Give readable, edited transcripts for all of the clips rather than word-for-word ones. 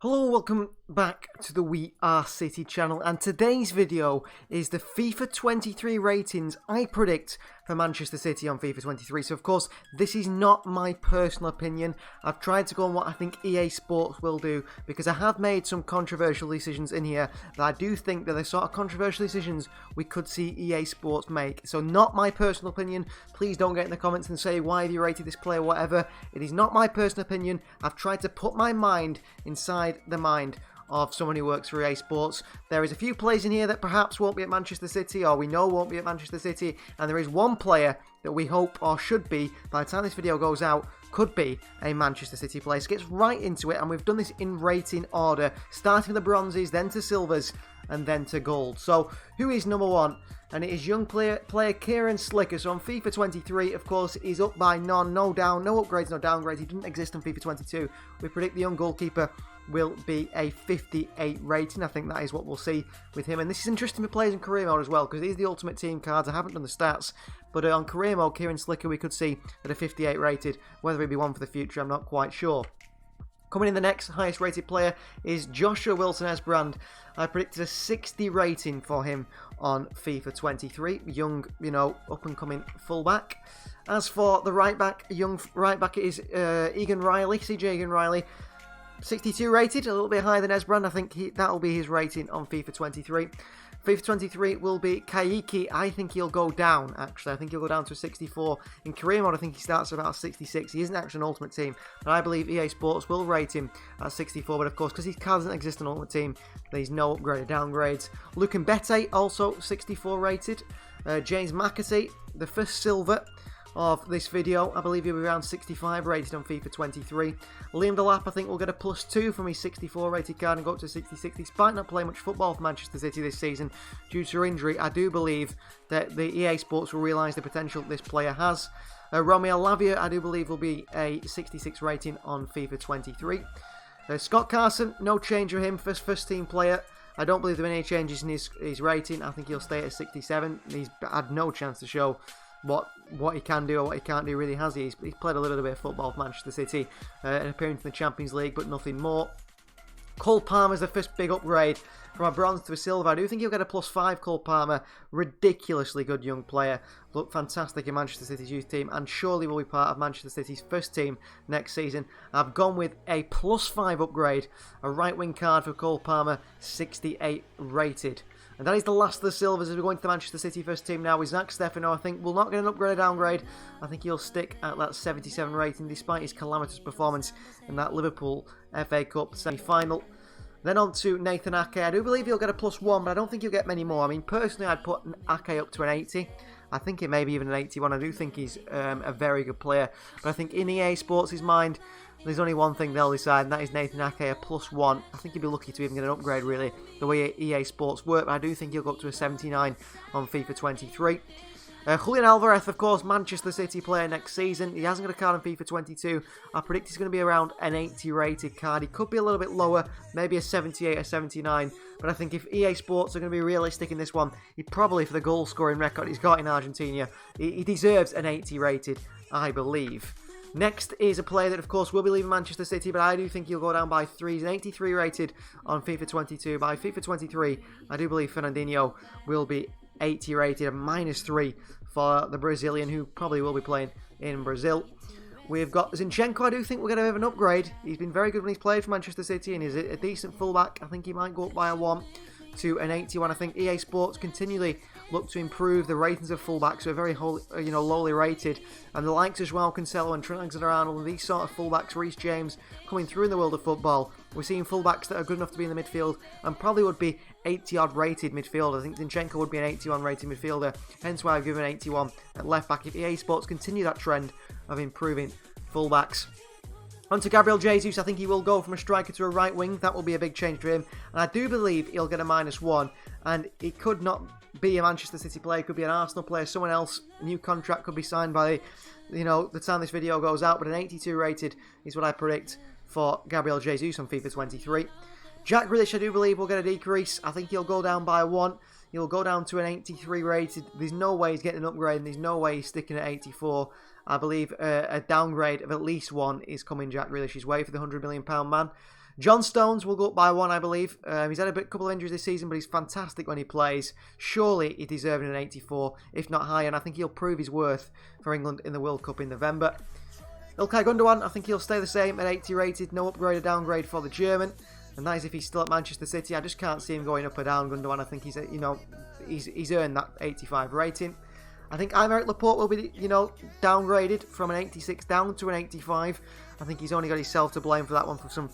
Hello, welcome back to the We Are City channel, and today's video is the FIFA 23 ratings I predict for Manchester City on FIFA 23. So of course, this is not my personal opinion. I've tried to go on what I think EA Sports will do, because I have made some controversial decisions in here that I do think that the sort of controversial decisions we could see EA Sports make. So not my personal opinion. Please don't get in the comments and say, why have you rated this player, whatever. It is not my personal opinion. I've tried to put my mind inside the mind of someone who works for EA Sports. There is a few players in here that perhaps won't be at Manchester City, or we know won't be at Manchester City, and there is one player that we hope, or should be, by the time this video goes out, could be a Manchester City player. So gets right into it, and we've done this in rating order, starting with the bronzes, then to silvers, and then to gold. So who is number one? And it is young player Kieran Slicker. So on FIFA 23, of course, he's up by none, no down, no upgrades, no downgrades. He didn't exist on FIFA 22. We predict the young goalkeeper will be a 58 rating. I think that is what we'll see with him. And this is interesting for players in career mode as well, because these are the ultimate team cards. I haven't done the stats, but on career mode, Kieran Slicker, we could see at a 58 rated. Whether he'd be one for the future, I'm not quite sure. Coming in the next highest rated player is Joshua Wilson-Esbrand. I predicted a 60 rating for him on FIFA 23. Young, up and coming fullback. As for the right back, young right back is Egan Riley, CJ Egan Riley. 62 rated, a little bit higher than Esbrand. I think that'll be his rating on FIFA 23. FIFA 23 will be Kaiki. I think he'll go down, actually. I think he'll go down to a 64. In career mode, I think he starts at about 66. He isn't actually an Ultimate Team, but I believe EA Sports will rate him at 64. But of course, because his card doesn't exist on Ultimate Team, there's no upgrade or downgrades. Luke Mbete, also 64 rated. James McAtee, the first silver of this video, I believe he'll be around 65 rated on FIFA 23. Liam Delap, I think, will get a +2 from his 64 rated card and go up to 66. Despite not playing much football for Manchester City this season due to injury, I do believe that the EA Sports will realise the potential this player has. Romeo Lavia, I do believe, will be a 66 rating on FIFA 23. Scott Carson, no change for him, first team player. I don't believe there are any changes in his rating. I think he'll stay at 67. He's had no chance to show what he can do or what he can't do, really, has he? He's played a little bit of football for Manchester City, an appearance in the Champions League, but nothing more. Cole Palmer's the first big upgrade from a bronze to a silver. I do think he'll get a +5, Cole Palmer. Ridiculously good young player. Looked fantastic in Manchester City's youth team, and surely will be part of Manchester City's first team next season. I've gone with a +5 upgrade, a right wing card for Cole Palmer, 68 rated. And that is the last of the silvers as we go into the Manchester City first team now with Zach Stefano. I think will not get an upgrade or downgrade. I think he'll stick at that 77 rating despite his calamitous performance in that Liverpool FA Cup semi-final. Then on to Nathan Ake. I do believe he'll get a +1, but I don't think he'll get many more. I mean, personally, I'd put Ake up to an 80. I think it may be even an 81. I do think he's a very good player. But I think in EA Sports' mind, there's only one thing they'll decide, and that is Nathan Ake, a +1. I think he'd be lucky to even get an upgrade, really, the way EA Sports work. But I do think he'll go up to a 79 on FIFA 23. Julian Alvarez, of course, Manchester City player next season. He hasn't got a card on FIFA 22. I predict he's going to be around an 80 rated card. He could be a little bit lower, maybe a 78 or 79. But I think if EA Sports are going to be realistic in this one, he probably, for the goal scoring record he's got in Argentina, he deserves an 80 rated, I believe. Next is a player that, of course, will be leaving Manchester City, but I do think he'll go down by 3. He's an 83 rated on FIFA 22. By FIFA 23, I do believe Fernandinho will be 80 rated, a -3 for the Brazilian, who probably will be playing in Brazil. We've got Zinchenko. I do think we're going to have an upgrade. He's been very good when he's played for Manchester City, and he's a decent fullback. I think he might go up by a 1 to an 81. I think EA Sports continually look to improve the ratings of fullbacks, who are very lowly rated, and the likes of João Cancelo and Trent Alexander-Arnold and these sort of fullbacks, Reece James, coming through in the world of football. We're seeing fullbacks that are good enough to be in the midfield and probably would be 80-odd rated midfielder. I think Zinchenko would be an 81 rated midfielder, hence why I've given an 81 at left back. If EA Sports continue that trend of improving fullbacks. On to Gabriel Jesus. I think he will go from a striker to a right wing. That will be a big change for him. And I do believe he'll get a -1. And it could not be a Manchester City player. It could be an Arsenal player. Someone else. A new contract could be signed by, the time this video goes out. But an 82 rated is what I predict for Gabriel Jesus on FIFA 23. Jack Grealish, I do believe, will get a decrease. I think he'll go down by 1. He'll go down to an 83 rated. There's no way he's getting an upgrade, and there's no way he's sticking at 84. I believe a downgrade of at least 1 is coming Jack Grealish's way for the £100 million man. John Stones will go up by 1, I believe. He's had a couple of injuries this season, but he's fantastic when he plays. Surely he's deserving an 84, if not higher, and I think he'll prove his worth for England in the World Cup in November. Ilkay Gundogan, I think he'll stay the same at 80 rated. No upgrade or downgrade for the German. And that is if he's still at Manchester City. I just can't see him going up or down, Gundogan. I think he's, he's earned that 85 rating. I think Aymeric Laporte will be, downgraded from an 86 down to an 85. I think he's only got himself to blame for that one, for some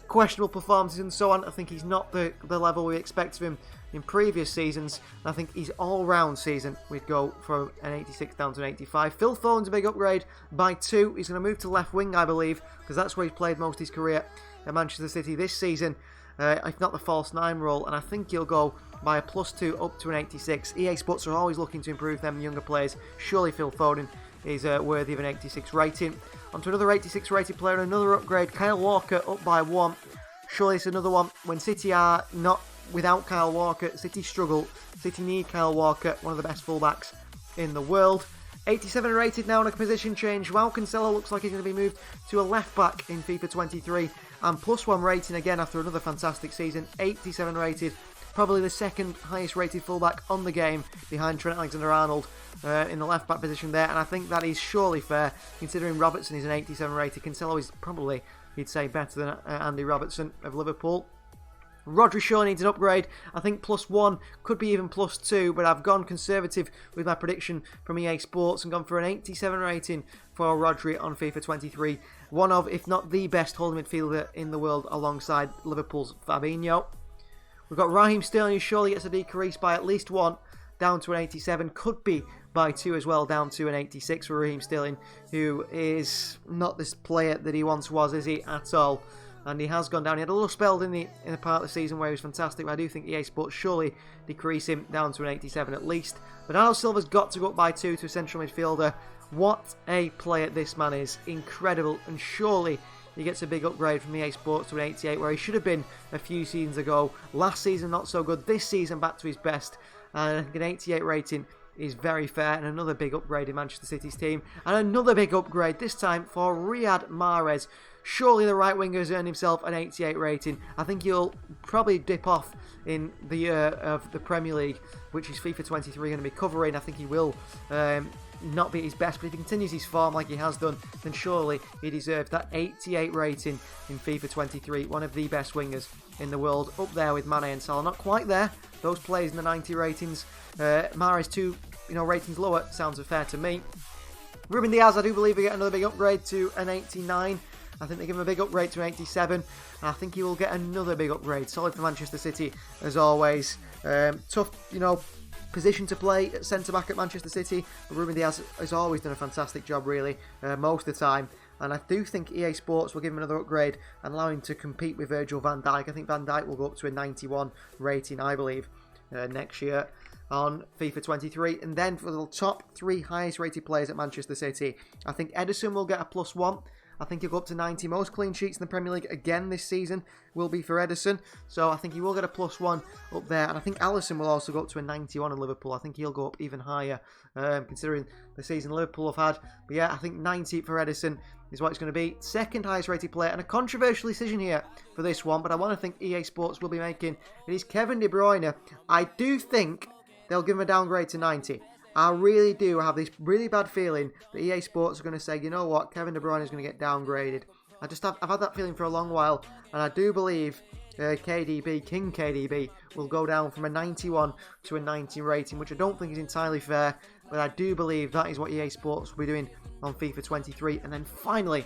questionable performances and so on. I think he's not the level we expect of him in previous seasons. I think his all-round season, we'd go from an 86 down to an 85. Phil Foden's a big upgrade by 2. He's going to move to left wing, I believe, because that's where he's played most of his career at Manchester City this season, if not the false 9 role, and I think he'll go by a +2 up to an 86. EA Sports are always looking to improve them younger players. Surely Phil Foden is worthy of an 86 rating. Onto another 86 rated player, another upgrade, Kyle Walker up by 1. Surely it's another one. When City are not without Kyle Walker, City struggle. City need Kyle Walker, one of the best fullbacks in the world. 87 rated now on a position change. Joao Cancelo looks like he's going to be moved to a left back in FIFA 23. And +1 rating again after another fantastic season. 87 rated. Probably the second highest rated fullback on the game behind Trent Alexander-Arnold in the left back position there. And I think that is surely fair considering Robertson is an 87 rated. Cancelo is probably, you'd say, better than Andy Robertson of Liverpool. Rodri surely needs an upgrade. I think +1, could be even +2, but I've gone conservative with my prediction from EA Sports and gone for an 87 rating for Rodri on FIFA 23. One of, if not the best holding midfielder in the world alongside Liverpool's Fabinho. We've got Raheem Sterling, who surely gets a decrease by at least 1, down to an 87. Could be by 2 as well, down to an 86 for Raheem Sterling, who is not this player that he once was, is he, at all? And he has gone down. He had a little spell in the part of the season where he was fantastic, but I do think EA Sports surely decrease him down to an 87 at least. Bernardo Silva's got to go up by 2 to a central midfielder. What a player this man is. Incredible. And surely he gets a big upgrade from EA Sports to an 88, where he should have been a few seasons ago. Last season not so good. This season back to his best. And I think an 88 rating is very fair, and another big upgrade in Manchester City's team. And another big upgrade, this time for Riyad Mahrez. Surely the right winger has earned himself an 88 rating. I think he'll probably dip off in the year of the Premier League, which is FIFA 23 going to be covering. I think he will not be at his best, but if he continues his form like he has done, then surely he deserves that 88 rating in FIFA 23. One of the best wingers in the world, up there with Mane and Salah. Not quite there, those players in the 90 ratings. Mahrez 2 ratings lower, sounds fair to me. Ruben Diaz, I do believe, will get another big upgrade to an 89. I think they give him a big upgrade to an 87. I think he will get another big upgrade. Solid for Manchester City, as always. Tough, position to play at centre-back at Manchester City. But Ruben Diaz has always done a fantastic job, really, most of the time. And I do think EA Sports will give him another upgrade and allow him to compete with Virgil van Dijk. I think Van Dijk will go up to a 91 rating, I believe, next year on FIFA 23. And then for the top 3 highest rated players at Manchester City, I think Ederson will get a +1. I think he'll go up to 90. Most clean sheets in the Premier League again this season will be for Ederson. So I think he will get a +1 up there. And I think Alisson will also go up to a 91 in Liverpool. I think he'll go up even higher, considering the season Liverpool have had. But yeah, I think 90 for Ederson is what it's going to be. Second highest rated player, and a controversial decision here for this one, but I want to think EA Sports will be making. It is Kevin De Bruyne. I do think they'll give him a downgrade to 90. I really do have this really bad feeling that EA Sports are going to say, you know what, Kevin De Bruyne is going to get downgraded. I've had that feeling for a long while, and I do believe KDB, King KDB, will go down from a 91 to a 90 rating, which I don't think is entirely fair, but I do believe that is what EA Sports will be doing on FIFA 23. And then finally,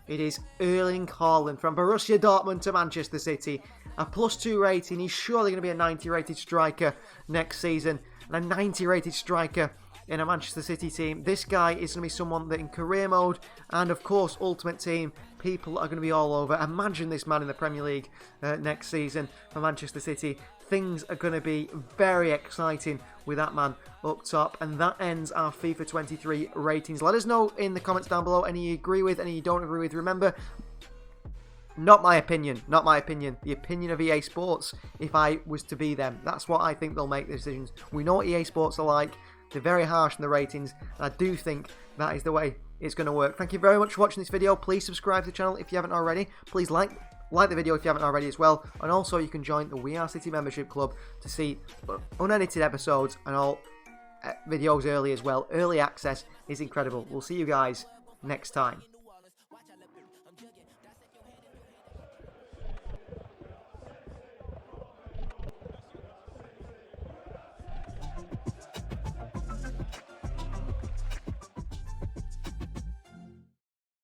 it is Erling Haaland from Borussia Dortmund to Manchester City. A +2 rating. He's surely going to be a 90 rated striker next season, and a 90 rated striker in a Manchester City team. This guy is going to be someone that in career mode and of course Ultimate Team, people are going to be all over. Imagine this man in the Premier League next season for Manchester City. Things are going to be very exciting with that man up top. And that ends our FIFA 23 ratings. Let us know in the comments down below any you agree with, any you don't agree with. Remember, Not my opinion. Not my opinion. The opinion of EA Sports, if I was to be them. That's what I think they'll make the decisions. We know what EA Sports are like. They're very harsh in the ratings. And I do think that is the way it's going to work. Thank you very much for watching this video. Please subscribe to the channel if you haven't already. Please like the video if you haven't already as well. And also you can join the We Are City membership club to see unedited episodes and all videos early as well. Early access is incredible. We'll see you guys next time.